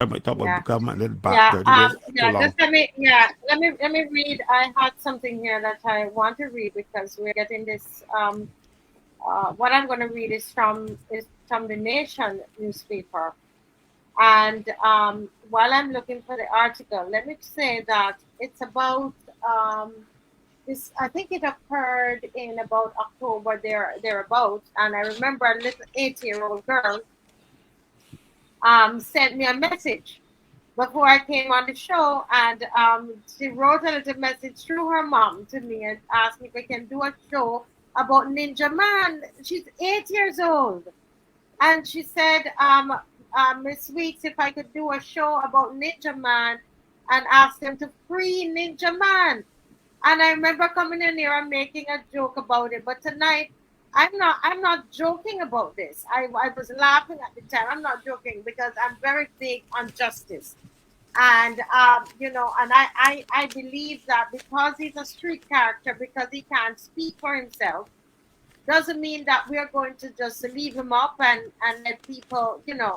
I might talk about Yeah. government a little back Yeah. there. It's too Yeah. long. Just let me read. I had something here that I want to read because we're getting this. What I'm going to read is from the Nation newspaper. And while I'm looking for the article, let me say that it's about this. I think it occurred in about October thereabouts. And I remember a little 8-year-old girl sent me a message before I came on the show, and she wrote a little message through her mom to me and asked me if I can do a show about Ninja Man. She's 8 years old, and she said, Miss Weeks, if I could do a show about Ninja Man and ask them to free Ninja Man. And I remember coming in here and making a joke about it. But tonight, I'm not joking about this. I was laughing at the time. I'm not joking because I'm very big on justice. And and I believe that because he's a street character, because he can't speak for himself, doesn't mean that we're going to just leave him up and let people, yeah,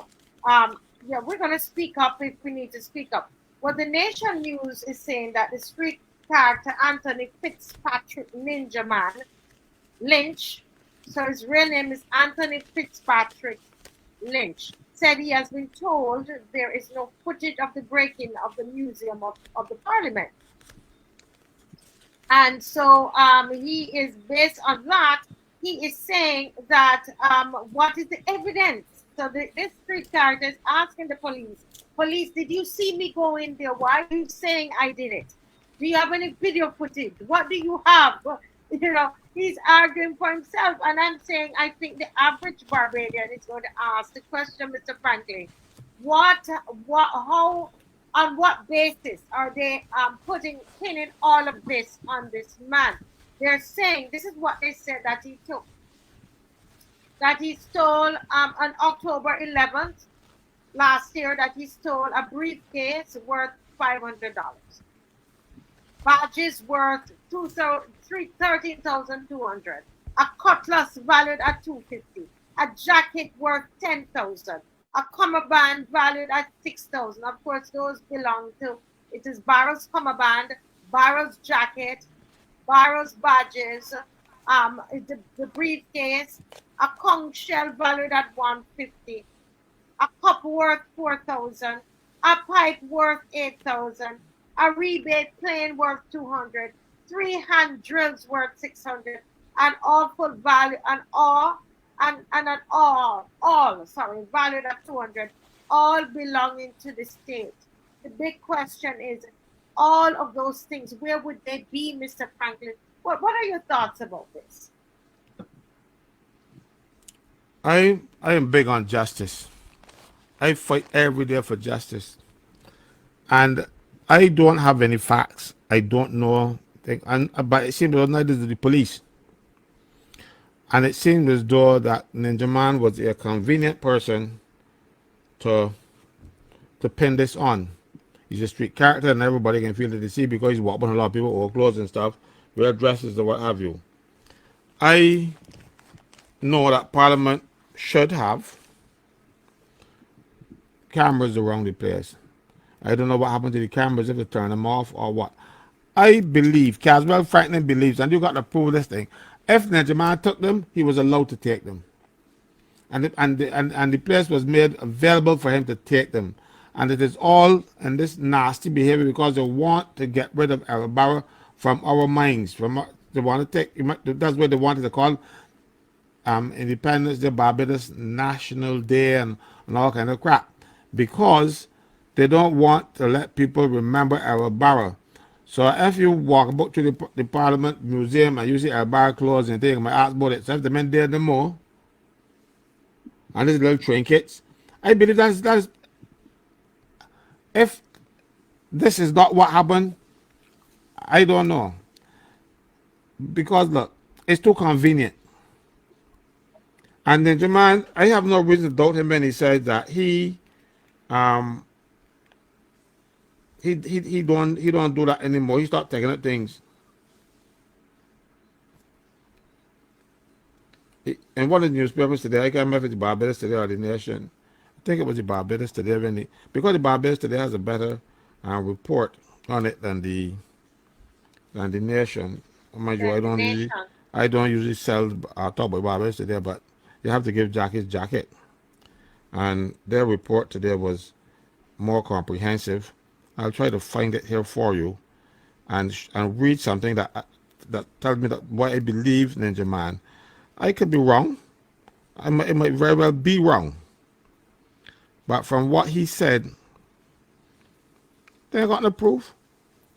we're going to speak up if we need to speak up. Well, the Nation News is saying that the street character Anthony Fitzpatrick Ninja Man Lynch, so his real name is Anthony Fitzpatrick Lynch, said he has been told there is no footage of the breaking of the museum of the parliament. And so he is based on that. He is saying that what is the evidence? So this street character is asking the police, did you see me go in there? Why are you saying I did it? Do you have any video footage? What do you have? He's arguing for himself. And I'm saying, I think the average Barbadian is going to ask the question, Mr. Franklin, what, how, on what basis are they pinning all of this on this man? They're saying this is what they said that he took, that he stole on October 11th last year, that he stole a briefcase worth $500, badges worth 13,200, a cutlass valued at 250, a jacket worth 10,000, a cummerbund valued at 6,000. Of course, those belong to, it is Barrow's cummerbund, Barrow's jacket, Barrow's badges, the briefcase, a conch shell valued at 150, a cup worth 4,000, a pipe worth 8,000, a rebate plane worth 200, three hand drills worth 600, an awful value, and an all, sorry, valued at 200, all belonging to the state. The big question is, all of those things, where would they be, Mr. Franklin? What are your thoughts about this? I am big on justice. I fight every day for justice, and I don't have any facts. I don't know, and but it seems as though neither do the police. And it seems as though that Ninja Man was a convenient person to pin this on. He's a street character, and everybody can feel it to see because he's walking a lot of people with clothes and stuff, wear dresses or what have you. I know that Parliament should have cameras around the place. I don't know what happened to the cameras, if they turn them off or what. I believe, Caswell Franklin believes, and you got to prove this thing. If Ninja Man took them, he was allowed to take them. And the place was made available for him to take them. And it is all in this nasty behavior because they want to get rid of Errol Barrow from our minds. They want to take, that's what they wanted to call Independence Day, Barbados National Day, and all kind of crap, because they don't want to let people remember Errol Barrow. So if you walk about to the Parliament Museum and you see Errol Barrow clothes and things, my ask about it, so if the men there no more, and these little trinkets, I believe that's if this is not what happened, I don't know. Because look, it's too convenient. And then Jaman, I have no reason to doubt him when he says that um he don't do that anymore. He stopped taking up things. In one of the newspapers today, I can't remember if it's Barbados today or the Nation, think it was the Barbados Today, because the Barbados Today has a better report on it than the Nation. Mind you, Then the nation. I don't usually sell talk about Barbados Today, but you have to give Jack his jacket. And their report today was more comprehensive. I'll try to find it here for you and read something that tells me that what I believe Ninja Man. I could be wrong. It might very well be wrong. But from what he said, they ain't got no proof.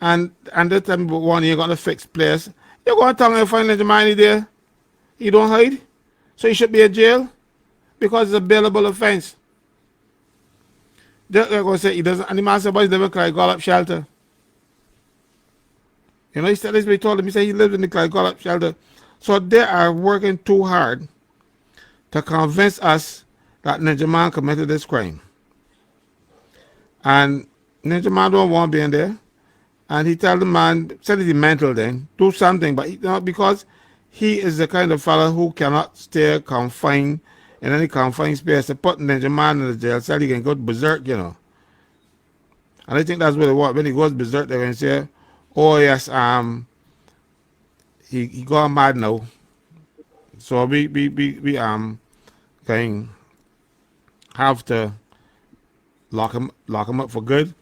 And they tell me about one, you ain't got no fixed place. You're going to tell me if find Ninja Man there? He don't hide? So he should be in jail? Because it's a bailable offense. They're going to say he doesn't, and the man said, but he's living in Clyde shelter. You know, he said this, we told him, he said he lives in the Clyde shelter. So they are working too hard to convince us that Ninja Man committed this crime. And Ninja Man don't want to be in there. And he tell the man, said he's mental then, do something. But he, because he is the kind of fellow who cannot stay confined in any confined space. To put Ninja Man in the jail cell, he can go berserk, you know. And I think that's what they want. When he goes berserk, they're going to say, oh yes, he gone mad now. So we can have to lock him up for good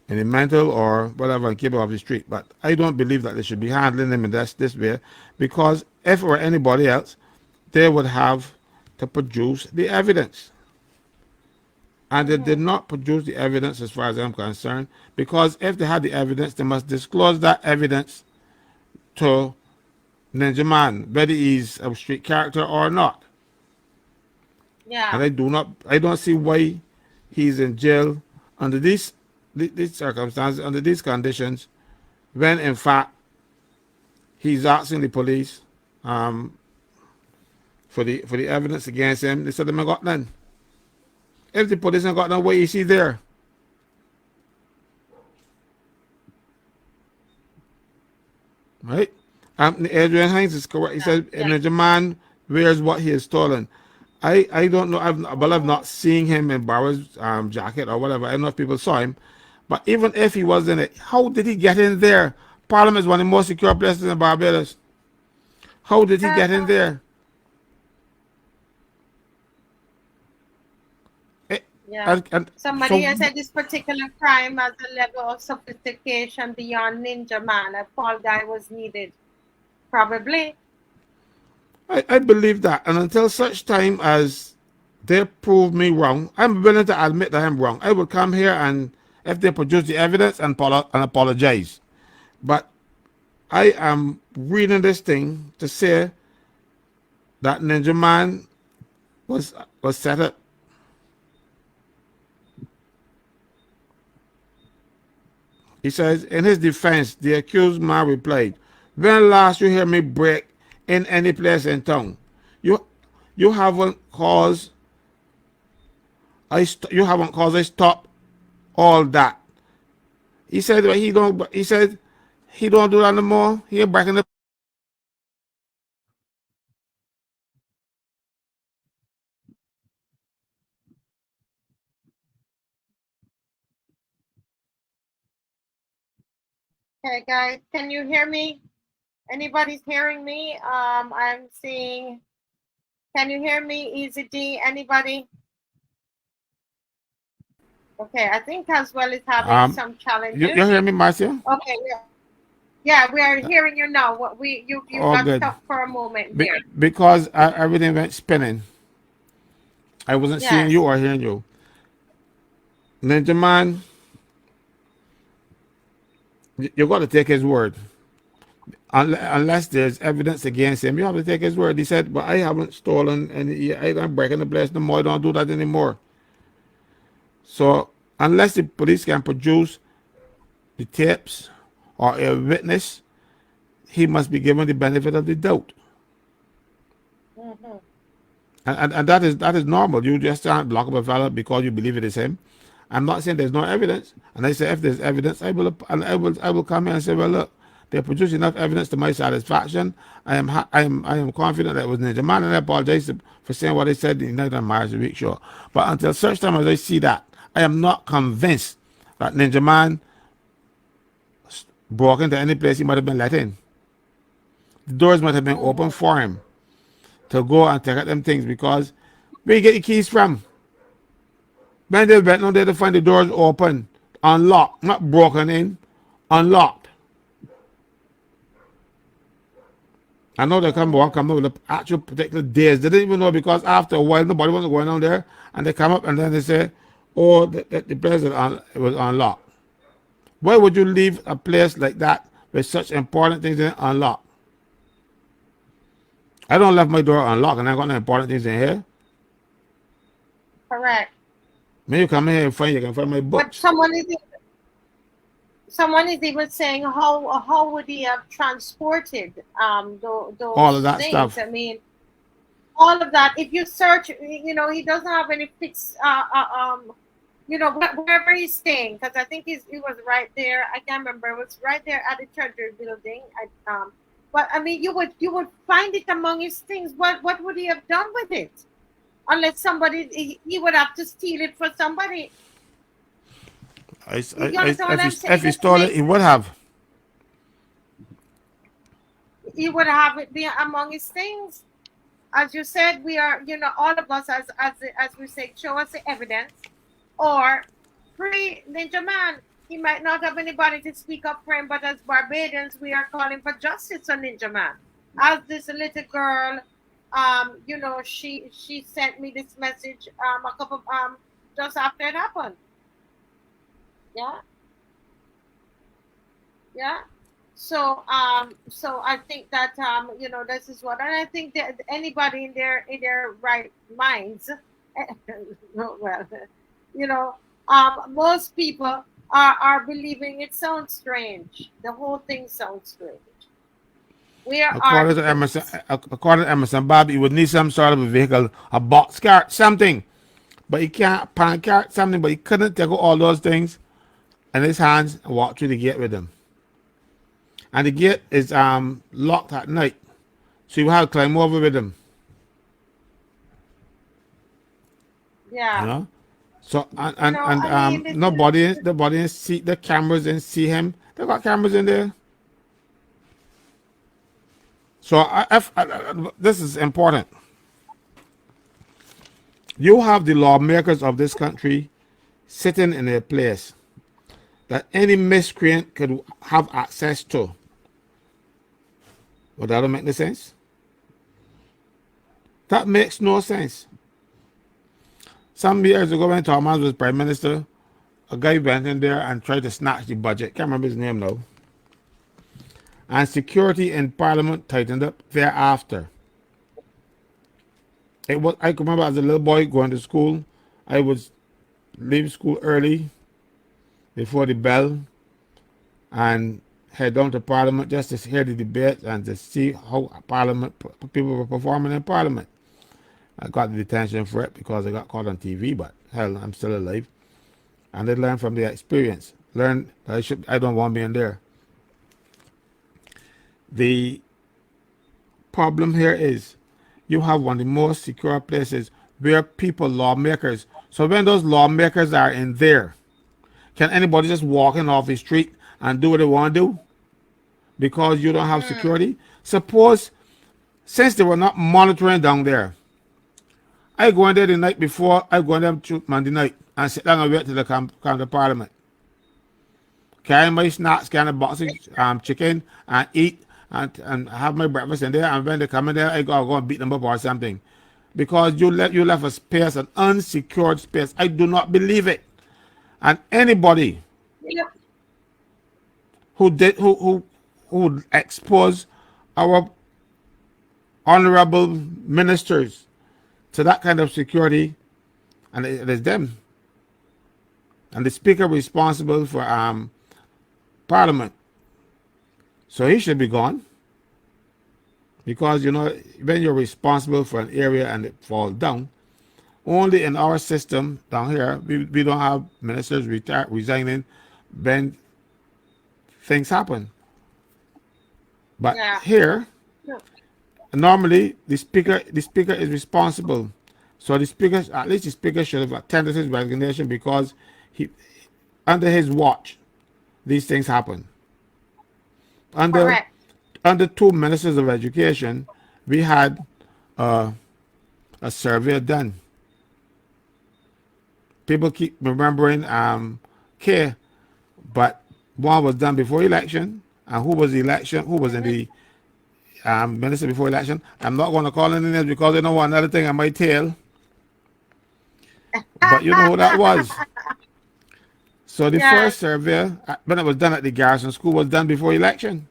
in the mental or whatever and keep him off the street. But I don't believe that they should be handling him in this way, because if it were anybody else, they would have to produce the evidence. And they did not produce the evidence as far as I'm concerned, because if they had the evidence, they must disclose that evidence to Ninja Man, whether he's a street character or not. Yeah. And I don't see why he's in jail under these circumstances, under these conditions, when in fact he's asking the police for the evidence against him. They said they ain't got none. If the police ain't got none, what is he there? Right? Adrian Hines is correct. He said, Ninja Man wears what he has stolen. I don't know. I've not seen him in Barra's jacket or whatever. I don't know if people saw him. But even if he was in it, how did he get in there? Parliament is one of the most secure places in Barbados. How did he get in there? Yeah. Somebody has said this particular crime has a level of sophistication beyond Ninja Man. A fall guy was needed. Probably. I believe that. And until such time as they prove me wrong, I'm willing to admit that I'm wrong. I will come here and if they produce the evidence and apologize. But I am reading this thing to say that Ninja Man was set up. He says, in his defense, the accused man replied, when last you hear me break in any place in town? You haven't caused I stop all that. He said he don't do that no more. He ain't breaking the Okay, guys, can you hear me? Anybody's hearing me? I'm seeing. Can you hear me? Easy D. Anybody? Okay, I think Caswell is having some challenges. You hear me, Marcia? Okay, yeah, we are hearing you now. What you got good. stuck for a moment here. Because everything went spinning. I wasn't seeing you or hearing you. Ninja Man, you got to take his word. Unless there's evidence against him, you have to take his word. He said, but I haven't stolen and I'm breaking the place no more. I don't do that anymore. So unless the police can produce the tapes or a witness, he must be given the benefit of the doubt. Mm-hmm. And that is normal. You just can't block up a fella because you believe it is him. I'm not saying there's no evidence. And I say if there's evidence, I will come here and say, well, look, They produced enough evidence to my satisfaction. I am confident that it was Ninja Man, and I apologize for saying what I said in the Night on Mars Week show. But until such time as I see that, I am not convinced that Ninja Man broke into any place he might have been let in. The doors might have been open for him to go and take out them things, because where you get your keys from? When they went down there to find the doors open, unlocked, not broken in, unlocked. I know they come up with the actual particular days. They didn't even know, because after a while nobody wasn't going down there, and they come up and then they say, "Oh, the place was unlocked." Why would you leave a place like that with such important things in it unlocked? I don't left my door unlocked, and I got no important things in here. Correct. When you come in here and find, you can find my But books. someone is even saying how would he have transported those All of that things? stuff. I mean, all of that. If you search, he doesn't have any fixed wherever he's staying, because I think he was right there. I can't remember. It was right there at the Treasury Building. But I mean, you would find it among his things. What would he have done with it? Unless he would have to steal it for somebody. If he stole it, he would have. He would have it be among his things. As you said, we are, all of us, as we say, show us the evidence, or free Ninja Man. He might not have anybody to speak up for him, but as Barbadians, we are calling for justice on Ninja Man. As this little girl, she sent me this message a couple just after it happened. Yeah. So I think that this is what, and I think that anybody in their right minds, well, most people are believing. It sounds strange. The whole thing sounds strange. We are according to Emerson, Bobby would need some sort of a vehicle, a box cart, something. But he can't pan cart something, but he couldn't take all those things in his hands and walk through the gate with them. And the gate is locked at night, so you have to climb over with him. Yeah. So nobody see the cameras and see him. They got cameras in there. So this is important. You have the lawmakers of this country sitting in a place that any miscreant could have access to. Well, that don't make any sense. That makes no sense. Some years ago, when Thomas was prime minister, a guy went in there and tried to snatch the budget. Can't remember his name now. And security in Parliament tightened up thereafter. I can remember as a little boy going to school, I would leave school early before the bell and head down to Parliament just to hear the debate and to see how people were performing in Parliament. I got the detention for it because I got caught on TV, but hell, I'm still alive. And they learn from the experience. Learn that I don't want to be in there. The problem here is you have one of the most secure places where lawmakers. So when those lawmakers are in there, can anybody just walk in off the street and do what they want to do? Because you don't have security? Suppose, since they were not monitoring down there, I go in there the night before, I go in there Monday night and sit down and wait till they come to Parliament. Carry my snacks, carry a box of chicken and eat and have my breakfast in there, and when they come in there, I go and beat them up or something. Because you left a space, an unsecured space. I do not believe it. And anybody who would expose our honorable ministers to that kind of security, and it is them. And the speaker responsible for Parliament. So he should be gone. Because, when you're responsible for an area and it falls down, only in our system down here, we don't have ministers resigning when things happen. But Yeah. here, normally the speaker is responsible. So the speaker, at least the speaker should have attended his resignation because he under his watch these things happen. Under Correct. under two ministers of education, we had uh, a survey done. People keep remembering care, but one was done before election, and who was the election? Who was in Mhm. the minister before election? I'm not going to call any names because I know another thing I might tell, but you know who that was. So the Yes. first survey, when it was done at the Garrison School, was done before election.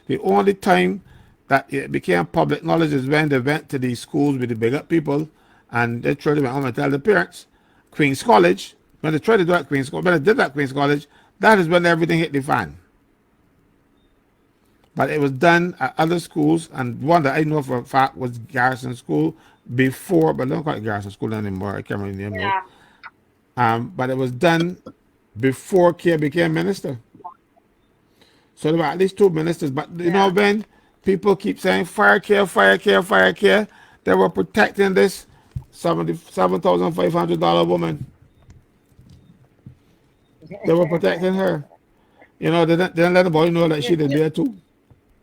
The only time that it became public knowledge is when they went to the schools with the big up people and they tried to went home and tell the parents. Queen's College, when they tried to do that Queen's College, when they did that Queen's College, that is when everything hit the fan. But it was done at other schools, and one that I know for a fact was Garrison School before, but they don't call it Garrison School anymore. I can't remember the name now. Yeah. But it was done before Kia became minister. So there were at least two ministers. But you know, Yeah. when people keep saying fire care, fire care, fire care, they were protecting this $77,500 woman. They were protecting her. You know, they didn't let the boy know that she did there too.